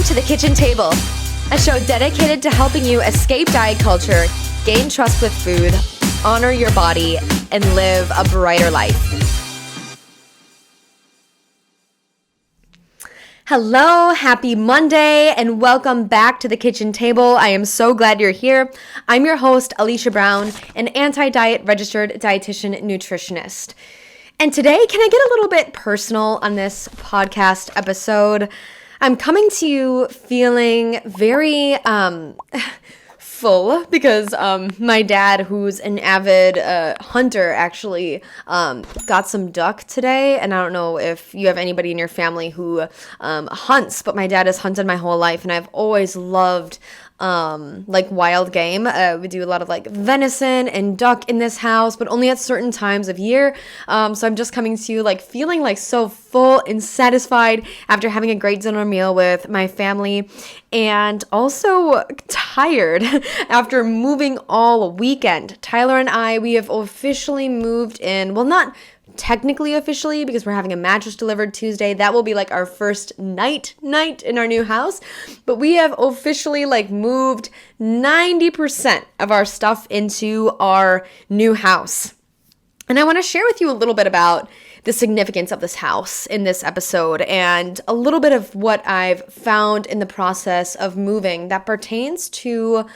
to The Kitchen Table, a show dedicated to helping you escape diet culture, gain trust with food, honor your body, and live a brighter life. Hello, happy Monday, and welcome back to The Kitchen Table. I am so glad you're here. I'm your host, Alicia Brown, an anti-diet registered dietitian nutritionist. And today, can I get a little bit personal on this podcast episode? I'm coming to you feeling very full because my dad, who's an avid hunter, actually got some duck today. And I don't know if you have anybody in your family who hunts, but my dad has hunted my whole life, and I've always loved like wild game. We do a lot of like venison and duck in this house, but only at certain times of year. So I'm just coming to you like feeling like so full and satisfied after having a great dinner meal with my family, and also tired after moving all weekend. Tyler and I, we have officially moved in. Well, not technically officially, because we're having a mattress delivered Tuesday. That will be like our first night in our new house. But we have officially like moved 90% of our stuff into our new house. And I want to share with you a little bit about the significance of this house in this episode, and a little bit of what I've found in the process of moving that pertains to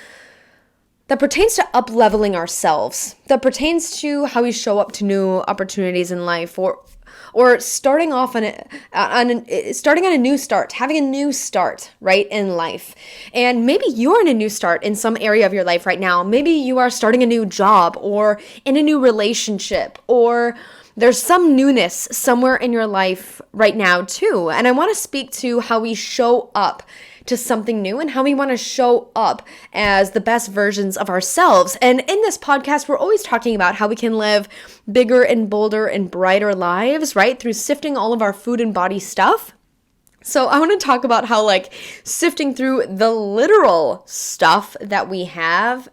up-leveling ourselves, that pertains to how we show up to new opportunities in life, or starting off starting on a new start, having a new start, right, in life. And maybe you're in a new start in some area of your life right now. Maybe you are starting a new job or in a new relationship, or there's some newness somewhere in your life right now too. And I want to speak to how we show up to something new and how we want to show up as the best versions of ourselves. And in this podcast, we're always talking about how we can live bigger and bolder and brighter lives, right? Through sifting all of our food and body stuff. So I want to talk about how like sifting through the literal stuff that we have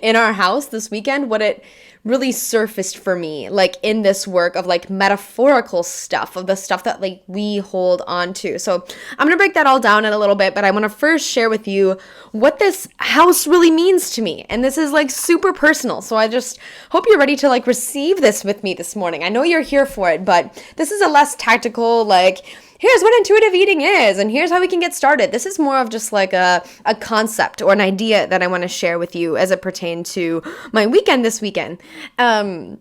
in our house this weekend, what it really surfaced for me, like in this work of like metaphorical stuff, of the stuff that like we hold on to. So I'm going to break that all down in a little bit, but I want to first share with you what this house really means to me. And this is like super personal. So I just hope you're ready to like receive this with me this morning. I know you're here for it, but this is a less tactical, like, here's what intuitive eating is, and here's how we can get started. This is more of just like a concept or an idea that I want to share with you as it pertains to my weekend this weekend.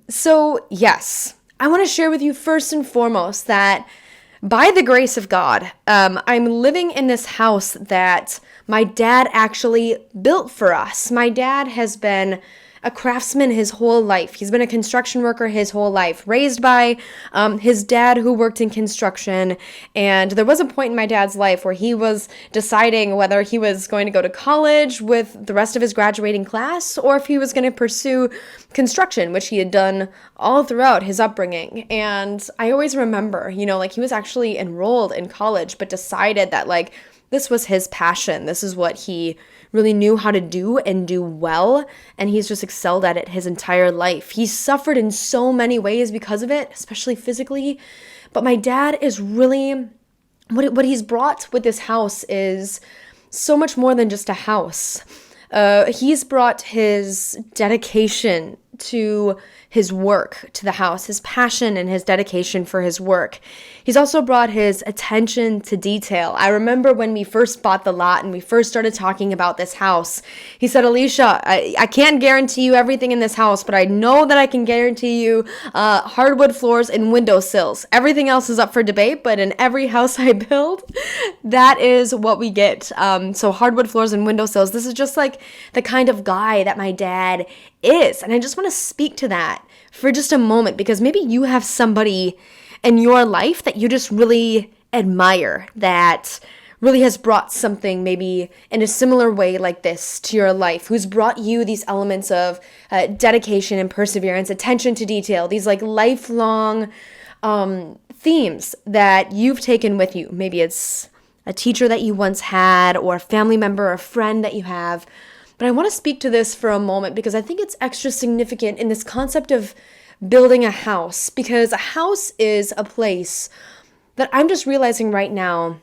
So yes, I want to share with you first and foremost that by the grace of God, I'm living in this house that my dad actually built for us. My dad has been a craftsman his whole life. He's been a construction worker his whole life, raised by his dad who worked in construction. And there was a point in my dad's life where he was deciding whether he was going to go to college with the rest of his graduating class or if he was going to pursue construction, which he had done all throughout his upbringing. And I always remember, like he was actually enrolled in college, but decided that like this was his passion. This is what he really knew how to do and do well, and he's just excelled at it his entire life. He's suffered in so many ways because of it, especially physically, but my dad is really, what he's brought with this house is so much more than just a house. He's brought his dedication to his work to the house, his passion and his dedication for his work. He's also brought his attention to detail. I remember when we first bought the lot and we first started talking about this house, he said, Alicia, I can't guarantee you everything in this house, but I know that I can guarantee you hardwood floors and windowsills. Everything else is up for debate, but in every house I build, that is what we get. So hardwood floors and windowsills, this is just like the kind of guy that my dad is. And I just want to speak to that for just a moment, because maybe you have somebody in your life that you just really admire, that really has brought something maybe in a similar way like this to your life, who's brought you these elements of dedication and perseverance, attention to detail, these like lifelong themes that you've taken with you. Maybe it's a teacher that you once had, or a family member or a friend that you have. But I want to speak to this for a moment because I think it's extra significant in this concept of building a house, because a house is a place that I'm just realizing right now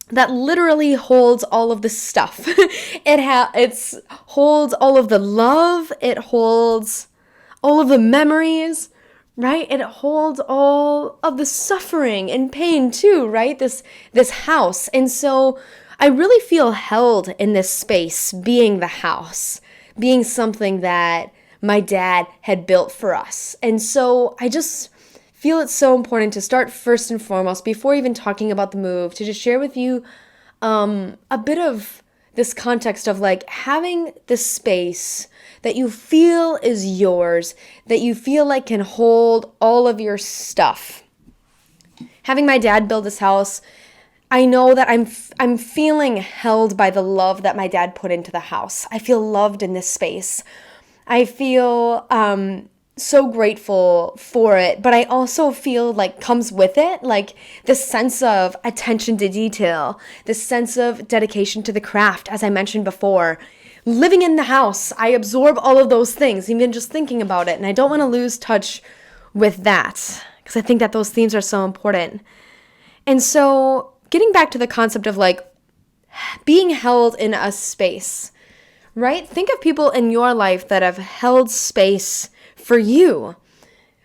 that literally holds all of the stuff. It holds all of the love. It holds all of the memories, right? It holds all of the suffering and pain too, right? This house. And so I really feel held in this space, being the house, being something that my dad had built for us. And so I just feel it's so important to start first and foremost, before even talking about the move, to just share with you a bit of this context of like having this space that you feel is yours, that you feel like can hold all of your stuff. Having my dad build this house, I know that I'm feeling held by the love that my dad put into the house. I feel loved in this space. I feel so grateful for it, but I also feel like comes with it, like this sense of attention to detail, this sense of dedication to the craft, as I mentioned before. Living in the house, I absorb all of those things, even just thinking about it, and I don't want to lose touch with that, because I think that those themes are so important. And so, getting back to the concept of like being held in a space, right? Think of people in your life that have held space for you.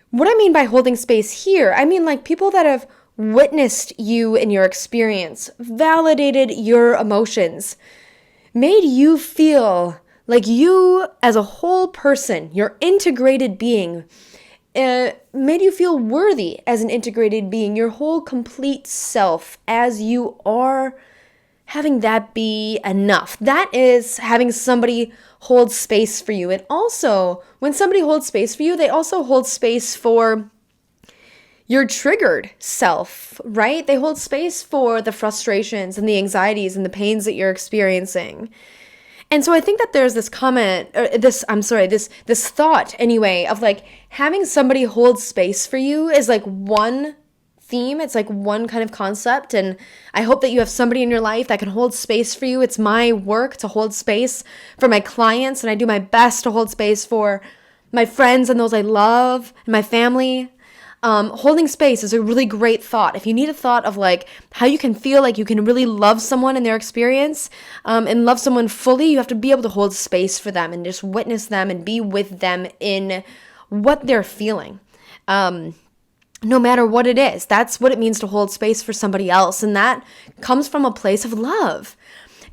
What I mean by holding space here, I mean like people that have witnessed you in your experience, validated your emotions, made you feel like you as a whole person, your integrated being, made you feel worthy as an integrated being, your whole complete self as you are, having that be enough. That is having somebody hold space for you. And also, when somebody holds space for you, they also hold space for your triggered self, right? They hold space for the frustrations and the anxieties and the pains that you're experiencing. And so I think that there's this this thought anyway, of like having somebody hold space for you is like one theme. It's like one kind of concept. And I hope that you have somebody in your life that can hold space for you. It's my work to hold space for my clients. And I do my best to hold space for my friends and those I love and my family. Holding space is a really great thought. If you need a thought of like how you can feel like you can really love someone in their experience, and love someone fully, you have to be able to hold space for them and just witness them and be with them in what they're feeling. No matter what it is, that's what it means to hold space for somebody else. And that comes from a place of love.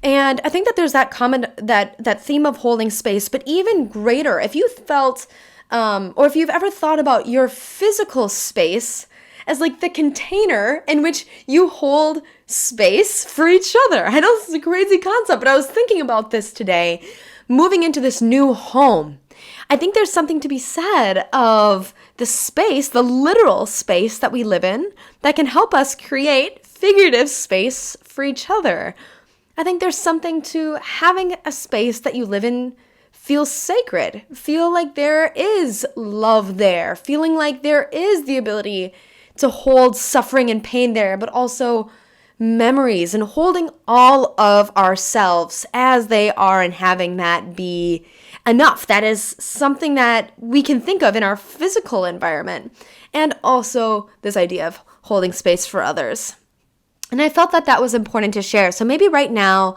And I think that there's that that theme of holding space, but even greater, if you felt, or if you've ever thought about your physical space as like the container in which you hold space for each other. I know this is a crazy concept, but I was thinking about this today, moving into this new home. I think there's something to be said of the space, the literal space that we live in, that can help us create figurative space for each other. I think there's something to having a space that you live in feel sacred, feel like there is love there, feeling like there is the ability to hold suffering and pain there, but also memories, and holding all of ourselves as they are and having that be enough. That is something that we can think of in our physical environment, and also this idea of holding space for others. And I felt that that was important to share. So maybe right now,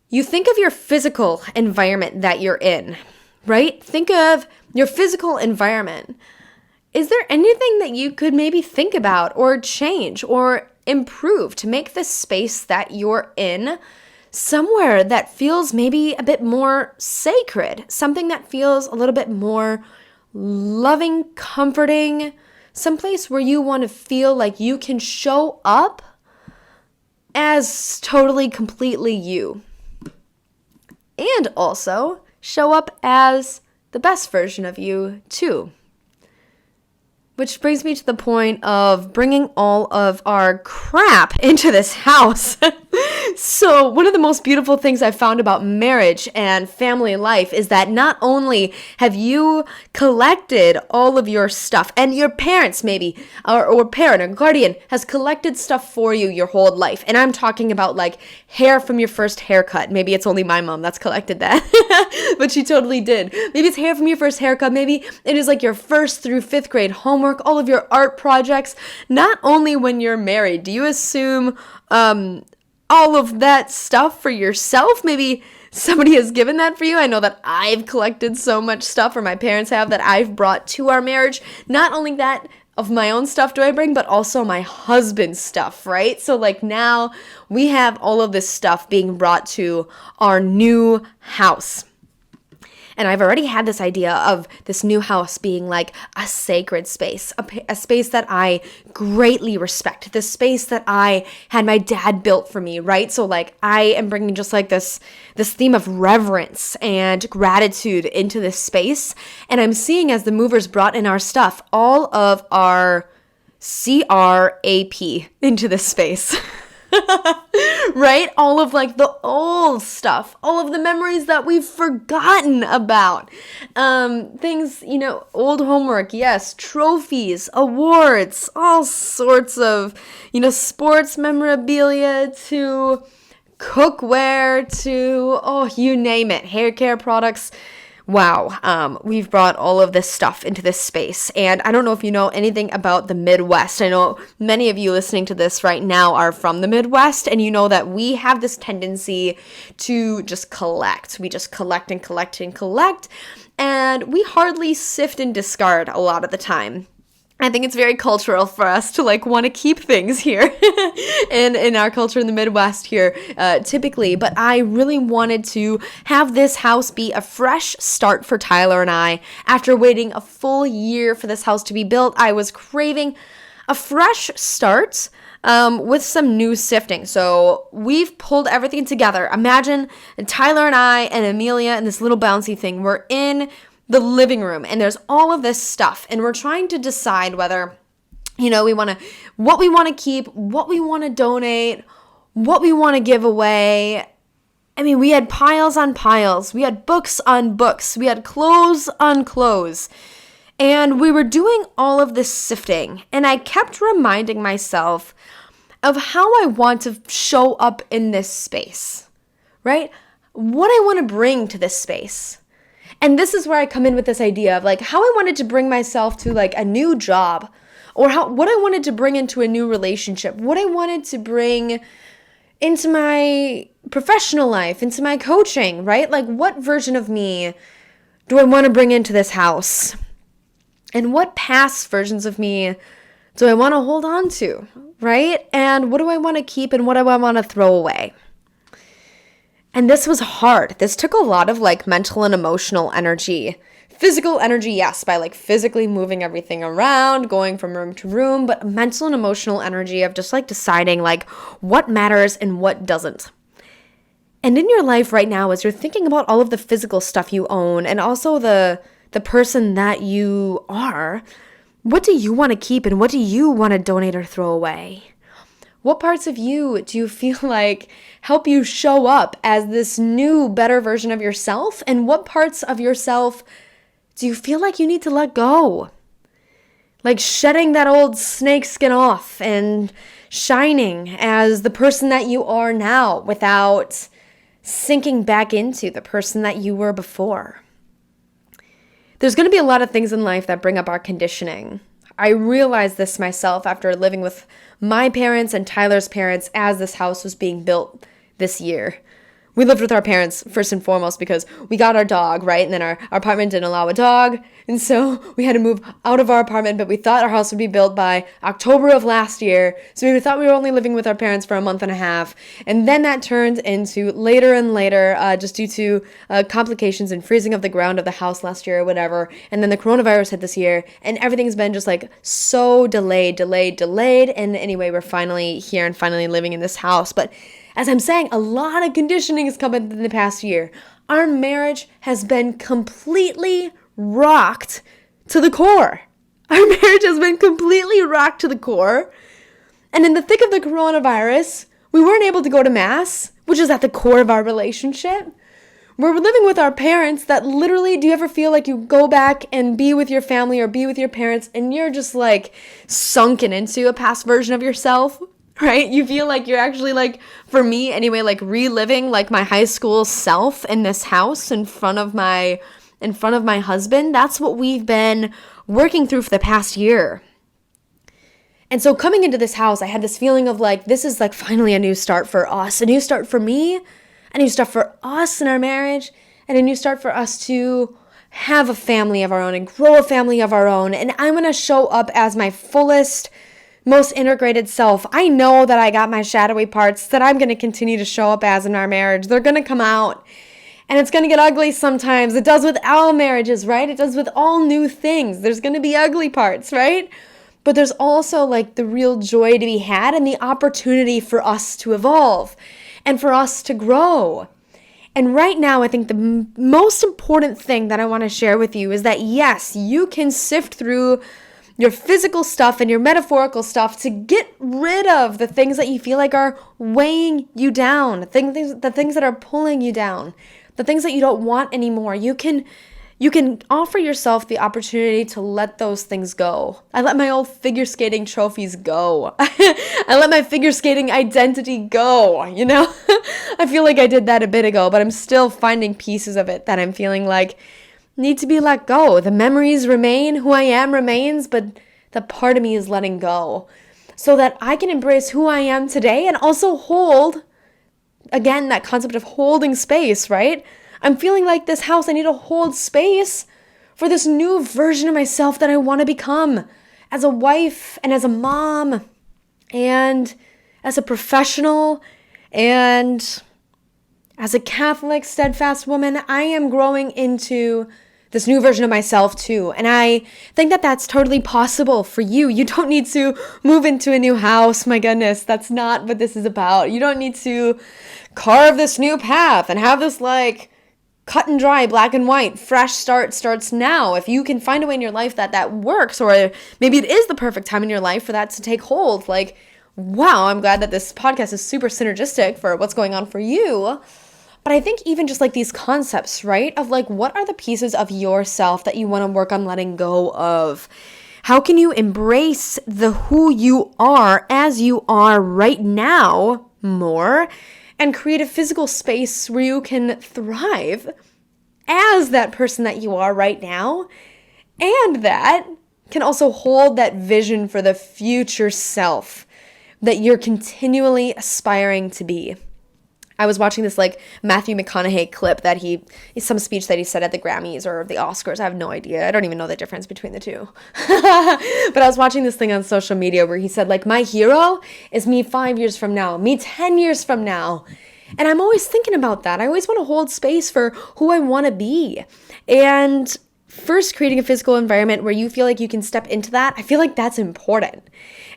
you think of your physical environment that you're in, right? Think of your physical environment. Is there anything that you could maybe think about or change or improve to make the space that you're in somewhere that feels maybe a bit more sacred, something that feels a little bit more loving, comforting, someplace where you want to feel like you can show up as totally, completely you, and also show up as the best version of you too. Which brings me to the point of bringing all of our crap into this house. So one of the most beautiful things I've found about marriage and family life is that not only have you collected all of your stuff, and your parents maybe, or parent or guardian has collected stuff for you your whole life. And I'm talking about like hair from your first haircut. Maybe it's only my mom that's collected that, but she totally did. Maybe it's hair from your first haircut. Maybe it is like your 1st through 5th grade homework, all of your art projects. Not only when you're married do you assume all of that stuff for yourself. Maybe somebody has given that for you. I know that I've collected so much stuff, or my parents have, that I've brought to our marriage. Not only that, of my own stuff do I bring, but also my husband's stuff, right? So like now we have all of this stuff being brought to our new house. And I've already had this idea of this new house being like a sacred space, a space that I greatly respect, the space that I had my dad built for me, right? So like I am bringing just like this theme of reverence and gratitude into this space. And I'm seeing, as the movers brought in our stuff, all of our CRAP into this space. Right? All of like the old stuff, all of the memories that we've forgotten about. Things, old homework, yes, trophies, awards, all sorts of, sports memorabilia to cookware to, you name it, hair care products. Wow, we've brought all of this stuff into this space. And I don't know if you know anything about the Midwest. I know many of you listening to this right now are from the Midwest, and you know that we have this tendency to just collect. We just collect and collect and collect, and we hardly sift and discard a lot of the time. I think it's very cultural for us to like want to keep things here in our culture in the Midwest here, typically. But I really wanted to have this house be a fresh start for Tyler and I. After waiting a full year for this house to be built, I was craving a fresh start with some new sifting. So we've pulled everything together. Imagine Tyler and I and Amelia and this little bouncy thing. We're in the living room, and there's all of this stuff, and we're trying to decide whether, what we want to keep, what we want to donate, what we want to give away. I mean, we had piles on piles, we had books on books, we had clothes on clothes, and we were doing all of this sifting, and I kept reminding myself of how I want to show up in this space, right? What I want to bring to this space. And this is where I come in with this idea of like how I wanted to bring myself to like a new job, or what I wanted to bring into a new relationship, what I wanted to bring into my professional life, into my coaching, right? Like what version of me do I want to bring into this house? And what past versions of me do I want to hold on to, right? And what do I want to keep and what do I want to throw away? And this was hard. This took a lot of like mental and emotional energy. Physical energy, yes, by like physically moving everything around, going from room to room, but mental and emotional energy of just like deciding like what matters and what doesn't. And in your life right now, as you're thinking about all of the physical stuff you own and also the person that you are, what do you want to keep and what do you want to donate or throw away? What parts of you do you feel like help you show up as this new, better version of yourself? And what parts of yourself do you feel like you need to let go? Like shedding that old snake skin off and shining as the person that you are now without sinking back into the person that you were before. There's going to be a lot of things in life that bring up our conditioning. I realized this myself after living with my parents and Tyler's parents as this house was being built this year. We lived with our parents first and foremost because we got our dog, right? And then our apartment didn't allow a dog. And so we had to move out of our apartment, but we thought our house would be built by October of last year. So we thought we were only living with our parents for a month and a half. And then that turned into later and later, just due to complications and freezing of the ground of the house last year or whatever. And then the coronavirus hit this year and everything's been just like so delayed. And anyway, we're finally here and finally living in this house. But as I'm saying, a lot of conditioning has come in the past year. Our marriage has been completely rocked to the core. Our marriage has been completely rocked to the core. And in the thick of the coronavirus, we weren't able to go to mass, which is at the core of our relationship. We're living with our parents that literally, do you ever feel like you go back and be with your family or be with your parents and you're just like sunken into a past version of yourself? Right? You feel like you're actually like, for me anyway, like reliving like my high school self in this house in front of my husband. That's what we've been working through for the past year. And so coming into this house, I had this feeling of like, this is like finally a new start for us, a new start for me, a new start for us in our marriage, and a new start for us to have a family of our own and grow a family of our own. And I'm going to show up as my fullest, most integrated self. I know that I got my shadowy parts that I'm going to continue to show up as in our marriage. They're going to come out. And it's going to get ugly sometimes. It does with all marriages, right? It does with all new things. There's going to be ugly parts, right? But there's also like the real joy to be had and the opportunity for us to evolve and for us to grow. And right now, I think the most important thing that I want to share with you is that yes, you can sift through your physical stuff and your metaphorical stuff to get rid of the things that you feel like are weighing you down, the things that are pulling you down, the things that you don't want anymore. You can offer yourself the opportunity to let those things go. I let my old figure skating trophies go. I let my figure skating identity go, you know? I feel like I did that a bit ago, but I'm still finding pieces of it that I'm feeling like need to be let go. The memories remain, who I am remains, but the part of me is letting go so that I can embrace who I am today and also hold, again, that concept of holding space, right? I'm feeling like this house, I need to hold space for this new version of myself that I want to become as a wife and as a mom and as a professional and as a Catholic, steadfast woman. I am growing into this new version of myself too. And I think that that's totally possible for you. You don't need to move into a new house. My goodness, that's not what this is about. You don't need to carve this new path and have this like cut and dry, black and white, fresh start starts now. If you can find a way in your life that works, or maybe it is the perfect time in your life for that to take hold, like, wow, I'm glad that this podcast is super synergistic for what's going on for you. But I think even just like these concepts, right, of like, what are the pieces of yourself that you want to work on letting go of? How can you embrace the who you are as you are right now more and create a physical space where you can thrive as that person that you are right now, and that can also hold that vision for the future self that you're continually aspiring to be. I was watching this like Matthew McConaughey clip that some speech that he said at the Grammys or the Oscars. I have no idea. I don't even know the difference between the two. But I was watching this thing on social media where he said like, my hero is me 5 years from now, me 10 years from now. And I'm always thinking about that. I always want to hold space for who I want to be. And first, creating a physical environment where you feel like you can step into that, I feel like that's important.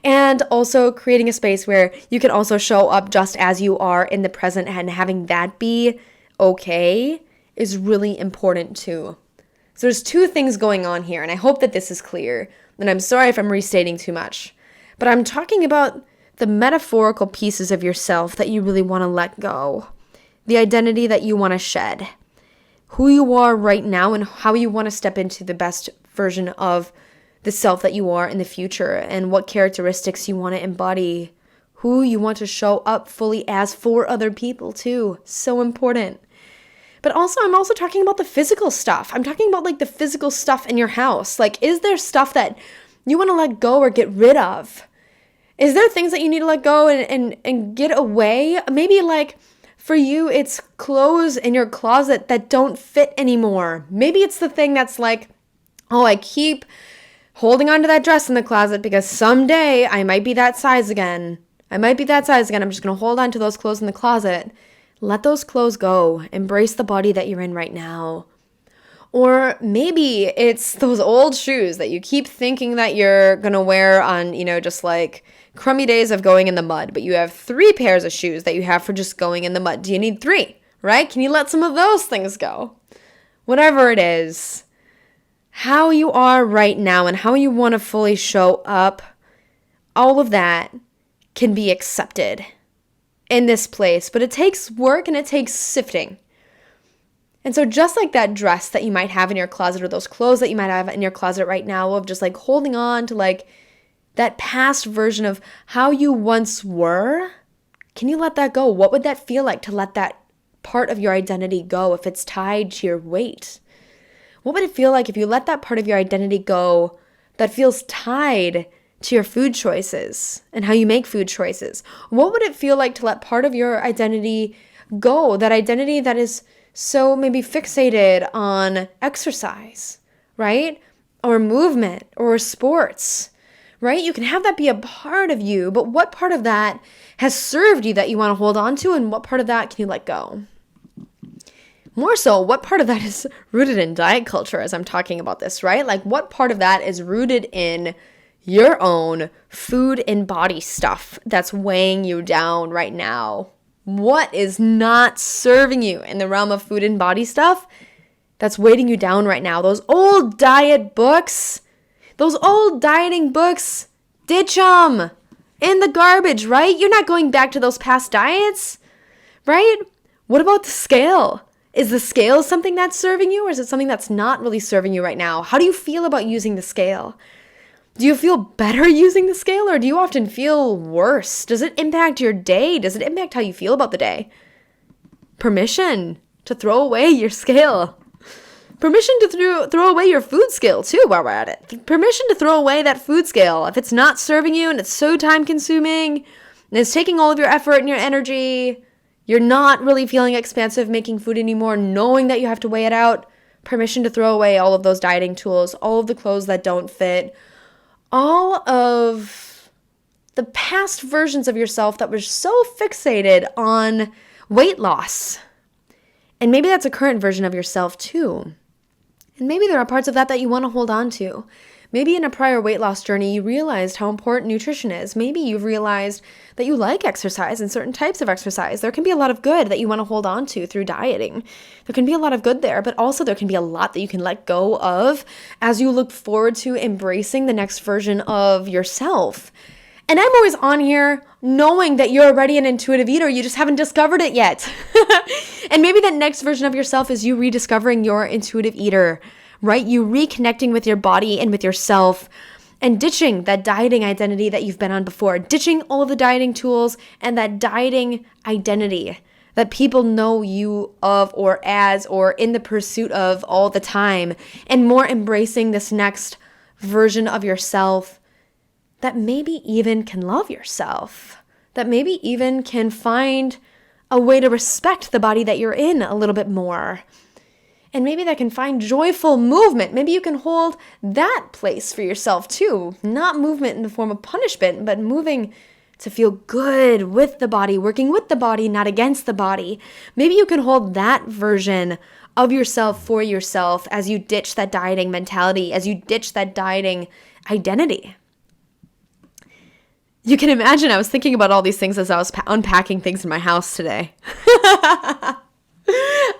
And also creating a space where you can also show up just as you are in the present, and having that be okay is really important too. So there's two things going on here, and I hope that this is clear. And I'm sorry if I'm restating too much, but I'm talking about the metaphorical pieces of yourself that you really want to let go, the identity that you want to shed, who you are right now, and how you want to step into the best version of the self that you are in the future, and what characteristics you want to embody, who you want to show up fully as for other people too. So important. But also, I'm also talking about the physical stuff. I'm talking about like the physical stuff in your house. Like, is there stuff that you want to let go or get rid of? Is there things that you need to let go and get away? Maybe like for you, it's clothes in your closet that don't fit anymore. Maybe it's the thing that's like, oh, I keep holding on to that dress in the closet because someday I might be that size again. I'm just going to hold on to those clothes in the closet. Let those clothes go. Embrace the body that you're in right now. Or maybe it's those old shoes that you keep thinking that you're going to wear on, just like crummy days of going in the mud, but you have 3 pairs of shoes that you have for just going in the mud. Do you need 3, right? Can you let some of those things go? Whatever it is, how you are right now and how you want to fully show up, all of that can be accepted in this place, but it takes work and it takes sifting. And so just like that dress that you might have in your closet, or those clothes that you might have in your closet right now, of just like holding on to like that past version of how you once were, can you let that go? What would that feel like to let that part of your identity go if it's tied to your weight? What would it feel like if you let that part of your identity go that feels tied to your food choices and how you make food choices? What would it feel like to let part of your identity go? That identity that is so maybe fixated on exercise, right? Or movement or sports, right? You can have that be a part of you, but what part of that has served you that you want to hold on to, and what part of that can you let go? More so, what part of that is rooted in diet culture as I'm talking about this, right? Like what part of that is rooted in your own food and body stuff that's weighing you down right now? What is not serving you in the realm of food and body stuff that's weighting you down right now? Those old diet books, those old dieting books, ditch them in the garbage, right? You're not going back to those past diets, right? What about the scale? Is the scale something that's serving you, or is it something that's not really serving you right now? How do you feel about using the scale? Do you feel better using the scale, or do you often feel worse? Does it impact your day? Does it impact how you feel about the day? Permission to throw away your scale. Permission to throw away your food scale too while we're at it. Permission to throw away that food scale if it's not serving you and it's so time consuming and it's taking all of your effort and your energy. You're not really feeling expansive making food anymore, knowing that you have to weigh it out. Permission to throw away all of those dieting tools, all of the clothes that don't fit, all of the past versions of yourself that were so fixated on weight loss. And maybe that's a current version of yourself too. And maybe there are parts of that that you want to hold on to. Maybe in a prior weight loss journey, you realized how important nutrition is. Maybe you've realized that you like exercise and certain types of exercise. There can be a lot of good that you want to hold on to through dieting. There can be a lot of good there, but also there can be a lot that you can let go of as you look forward to embracing the next version of yourself. And I'm always on here knowing that you're already an intuitive eater. You just haven't discovered it yet. And maybe that next version of yourself is you rediscovering your intuitive eater, right? You reconnecting with your body and with yourself and ditching that dieting identity that you've been on before, ditching all of the dieting tools and that dieting identity that people know you of or as or in the pursuit of all the time, and more embracing this next version of yourself that maybe even can love yourself, that maybe even can find a way to respect the body that you're in a little bit more. And maybe that can find joyful movement. Maybe you can hold that place for yourself too. Not movement in the form of punishment, but moving to feel good with the body, working with the body, not against the body. Maybe you can hold that version of yourself for yourself as you ditch that dieting mentality, as you ditch that dieting identity. You can imagine I was thinking about all these things as I was unpacking things in my house today.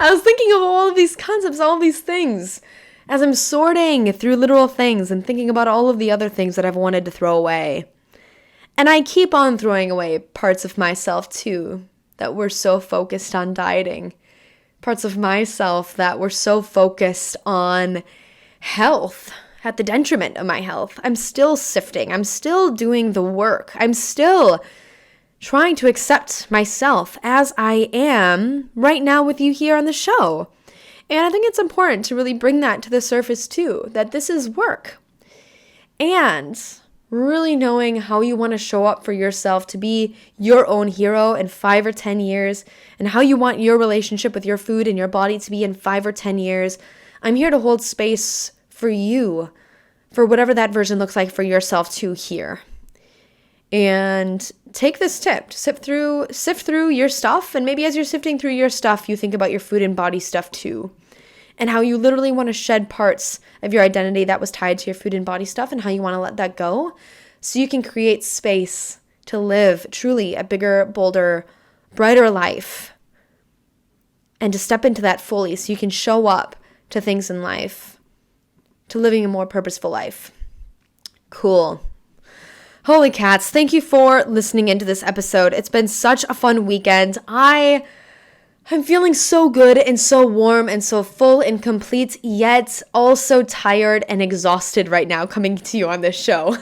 I was thinking of all of these concepts, all of these things, as I'm sorting through literal things and thinking about all of the other things that I've wanted to throw away. And I keep on throwing away parts of myself too that were so focused on dieting. Parts of myself that were so focused on health at the detriment of my health. I'm still sifting. I'm still doing the work. I'm still trying to accept myself as I am right now with you here on the show. And I think it's important to really bring that to the surface too, that this is work. And really knowing how you want to show up for yourself to be your own hero in 5 or 10 years, and how you want your relationship with your food and your body to be in 5 or 10 years. I'm here to hold space for you, for whatever that version looks like for yourself too here. And take this tip, sift through your stuff, and maybe as you're sifting through your stuff, you think about your food and body stuff too, and how you literally want to shed parts of your identity that was tied to your food and body stuff, and how you want to let that go so you can create space to live truly a bigger, bolder, brighter life, and to step into that fully so you can show up to things in life, to living a more purposeful life. Cool. Holy cats, thank you for listening into this episode. It's been such a fun weekend. I I'm feeling so good and so warm and so full and complete, yet also tired and exhausted right now coming to you on this show.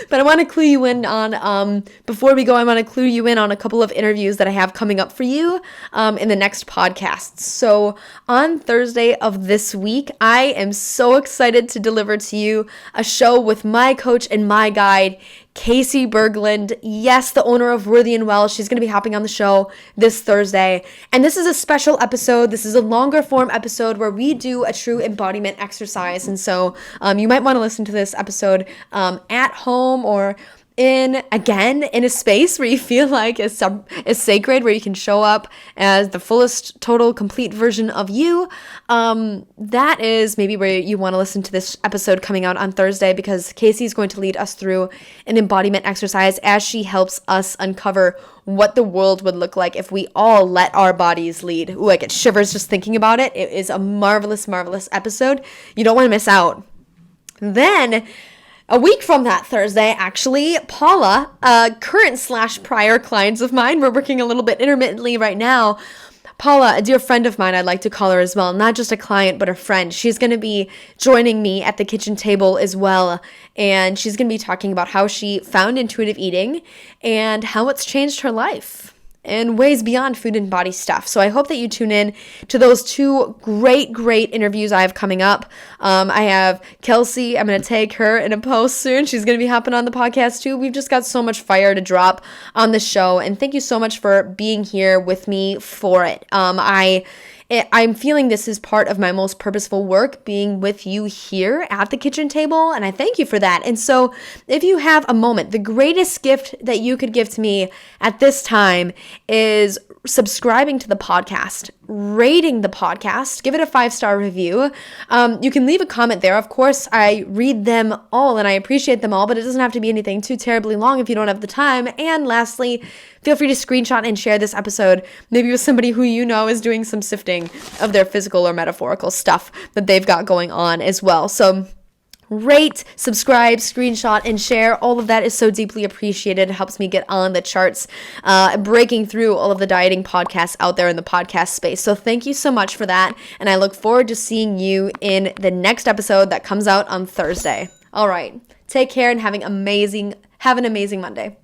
But I want to clue you in on, before we go, I want to clue you in on a couple of interviews that I have coming up for you in the next podcast. So on Thursday of this week, I am so excited to deliver to you a show with my coach and my guide, Casey Berglund, yes, the owner of Worthy and Well. She's going to be hopping on the show this Thursday. And this is a special episode. This is a longer form episode where we do a true embodiment exercise. And so you might want to listen to this episode at home or in a space where you feel like is sacred, where you can show up as the fullest, total, complete version of you. That is maybe where you want to listen to this episode coming out on Thursday, because Casey is going to lead us through an embodiment exercise as she helps us uncover what the world would look like if we all let our bodies lead. Ooh, I get shivers just thinking about it. It is a marvelous, marvelous episode. You don't want to miss out. Then, a week from that Thursday, actually, Paula, current/prior clients of mine, we're working a little bit intermittently right now. Paula, a dear friend of mine, I'd like to call her as well, not just a client, but a friend. She's going to be joining me at the kitchen table as well, and she's going to be talking about how she found intuitive eating and how it's changed her life in ways beyond food and body stuff. So I hope that you tune in to those two great interviews I have coming up. I have Kelsey. I'm going to tag her in a post soon. She's going to be hopping on the podcast too. We've just got so much fire to drop on the show. And thank you so much for being here with me for it. I'm feeling this is part of my most purposeful work, being with you here at the kitchen table, and I thank you for that. And so if you have a moment, the greatest gift that you could give to me at this time is subscribing to the podcast, rating the podcast, give it a 5-star review. You can leave a comment there. Of course, I read them all and I appreciate them all, but it doesn't have to be anything too terribly long if you don't have the time. And lastly, feel free to screenshot and share this episode, maybe with somebody who you know is doing some sifting of their physical or metaphorical stuff that they've got going on as well. So rate, subscribe, screenshot, and share. All of that is so deeply appreciated. It helps me get on the charts, breaking through all of the dieting podcasts out there in the podcast space. So thank you so much for that. And I look forward to seeing you in the next episode that comes out on Thursday. All right. Take care and have an amazing Monday.